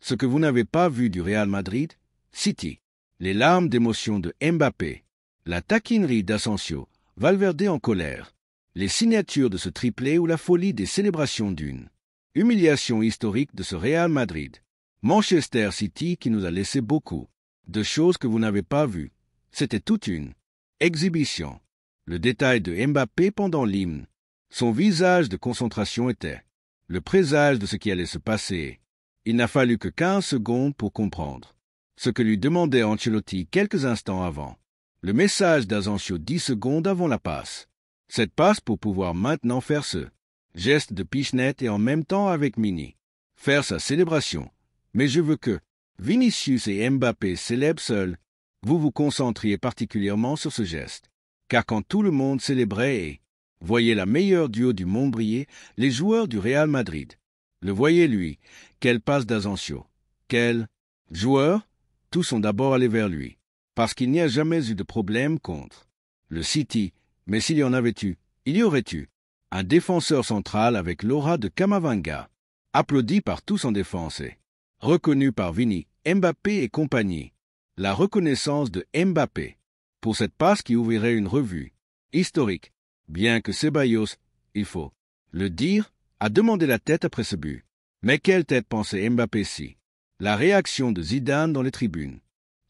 Ce que vous n'avez pas vu du Real Madrid, City. Les larmes d'émotion de Mbappé. La taquinerie d'Asensio, Valverde en colère. Les signatures de ce triplé ou la folie des célébrations d'une humiliation historique de ce Real Madrid. Manchester City qui nous a laissé beaucoup de choses que vous n'avez pas vues. C'était toute une exhibition. Le détail de Mbappé pendant l'hymne. Son visage de concentration était le présage de ce qui allait se passer. Il n'a fallu que 15 secondes pour comprendre ce que lui demandait Ancelotti quelques instants avant. Le message d'Asensio 10 secondes avant la passe. Cette passe pour pouvoir maintenant faire ce geste de pichenette et en même temps avec Mini faire sa célébration. Mais je veux que Vinicius et Mbappé célèbrent seuls. Vous vous concentriez particulièrement sur ce geste. Car quand tout le monde célébrait et voyait la meilleure duo du monde briller, les joueurs du Real Madrid le voyaient lui. Quelle passe d'Asensio. Quel joueur. Tous sont d'abord allés vers lui. Parce qu'il n'y a jamais eu de problème contre le City. Mais s'il y en avait eu, il y aurait eu un défenseur central avec l'aura de Camavinga, applaudi par tous en défense et reconnu par Vini, Mbappé et compagnie. La reconnaissance de Mbappé pour cette passe qui ouvrirait une revue historique, bien que Ceballos, il faut le dire, a demandé la tête après ce but. Mais quelle tête pensait Mbappé si? La réaction de Zidane dans les tribunes.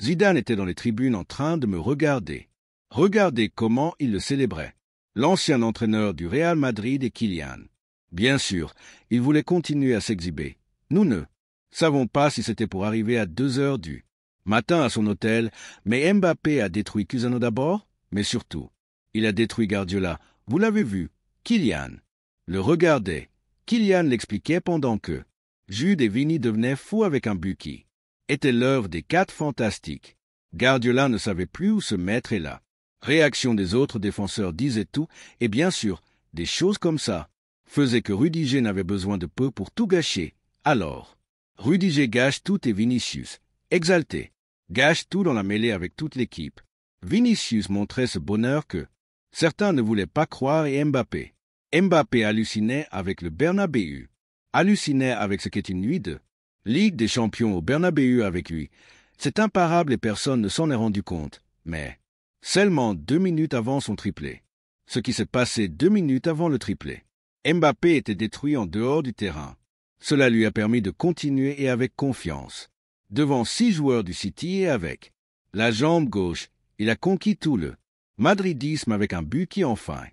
Zidane était dans les tribunes en train de me regarder. Regardez comment il le célébrait. L'ancien entraîneur du Real Madrid et Kylian. Bien sûr, il voulait continuer à s'exhiber. Nous ne savons pas si c'était pour arriver à 2 heures du matin à son hôtel, mais Mbappé a détruit Cusano d'abord, mais surtout, il a détruit Guardiola. Vous l'avez vu, Kylian le regardait. Kylian l'expliquait pendant que Jude et Vini devenaient fous avec un but qui était l'œuvre des 4 fantastiques. Guardiola ne savait plus où se mettre et la réaction des autres défenseurs disait tout, et bien sûr, des choses comme ça faisaient que Rudiger n'avait besoin de peu pour tout gâcher. Alors, Rudiger gâche tout et Vinicius, exalté, gâche tout dans la mêlée avec toute l'équipe. Vinicius montrait ce bonheur que certains ne voulaient pas croire et Mbappé hallucinait avec le Bernabéu, hallucinait avec ce qu'est une nuit de Ligue des Champions au Bernabéu avec lui. C'est imparable et personne ne s'en est rendu compte, mais seulement 2 minutes avant son triplé. Ce qui s'est passé 2 minutes avant le triplé. Mbappé était détruit en dehors du terrain. Cela lui a permis de continuer et avec confiance. Devant 6 joueurs du City et avec la jambe gauche, il a conquis tout le madridisme avec un but qui enfin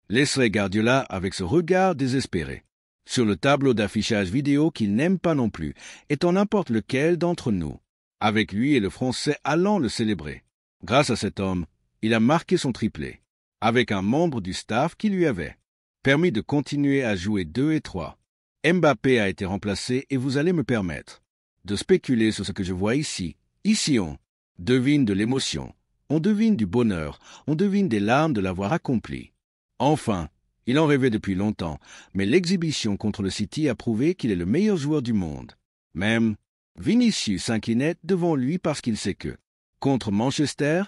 laisserait Guardiola avec ce regard désespéré sur le tableau d'affichage vidéo qu'il n'aime pas non plus, étant n'importe lequel d'entre nous. Avec lui et le Français allant le célébrer. Grâce à cet homme, il a marqué son triplé, avec un membre du staff qui lui avait permis de continuer à jouer 2 et 3. Mbappé a été remplacé et vous allez me permettre de spéculer sur ce que je vois ici. Ici on devine de l'émotion, on devine du bonheur, on devine des larmes de l'avoir accompli. Enfin, il en rêvait depuis longtemps, mais l'exhibition contre le City a prouvé qu'il est le meilleur joueur du monde. Même Vinicius s'inclinait devant lui parce qu'il sait que, contre Manchester,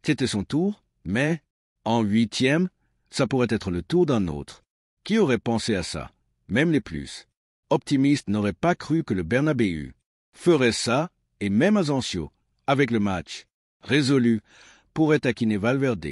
c'était son tour, mais, en 8e, ça pourrait être le tour d'un autre. Qui aurait pensé à ça? Même les plus optimistes n'auraient pas cru que le Bernabéu ferait ça, et même Asensio, avec le match résolu, pourrait taquiner Valverde.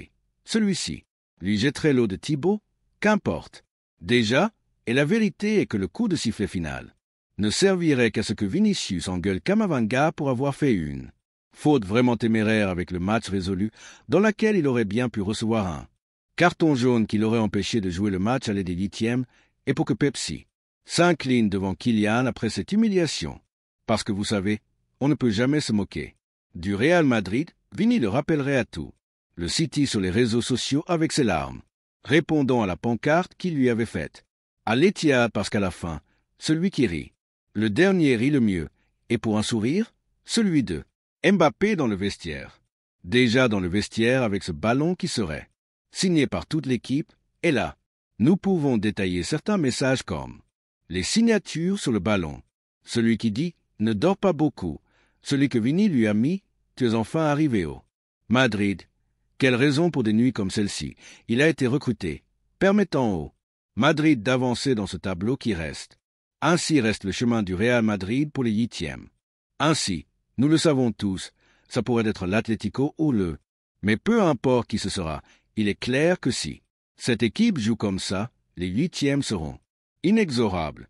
Celui-ci lui jetterait l'eau de Thibaut, qu'importe. Déjà, et la vérité est que le coup de sifflet final ne servirait qu'à ce que Vinicius engueule Camavinga pour avoir fait une faute vraiment téméraire avec le match résolu, dans laquelle il aurait bien pu recevoir un carton jaune qui l'aurait empêché de jouer le match à l'aide des 8e, et pour que Pepsi s'incline devant Kylian après cette humiliation. Parce que vous savez, on ne peut jamais se moquer du Real Madrid. Vini le rappellerait à tout le City sur les réseaux sociaux avec ses larmes, répondant à la pancarte qu'il lui avait faite à l'Etihad, parce qu'à la fin, celui qui rit, le dernier rit le mieux, et pour un sourire, celui de Mbappé dans le vestiaire. Déjà dans le vestiaire avec ce ballon qui serait signé par toute l'équipe, et là, nous pouvons détailler certains messages comme les signatures sur le ballon, celui qui dit « ne dors pas beaucoup », celui que Vini lui a mis « tu es enfin arrivé au Madrid ». Quelle raison pour des nuits comme celle-ci? Il a été recruté, permettant au Madrid d'avancer dans ce tableau qui reste. Ainsi reste le chemin du Real Madrid pour les 8e. Ainsi, nous le savons tous, ça pourrait être l'Atlético ou le. Mais peu importe qui ce sera, il est clair que si cette équipe joue comme ça, les huitièmes seront inexorables.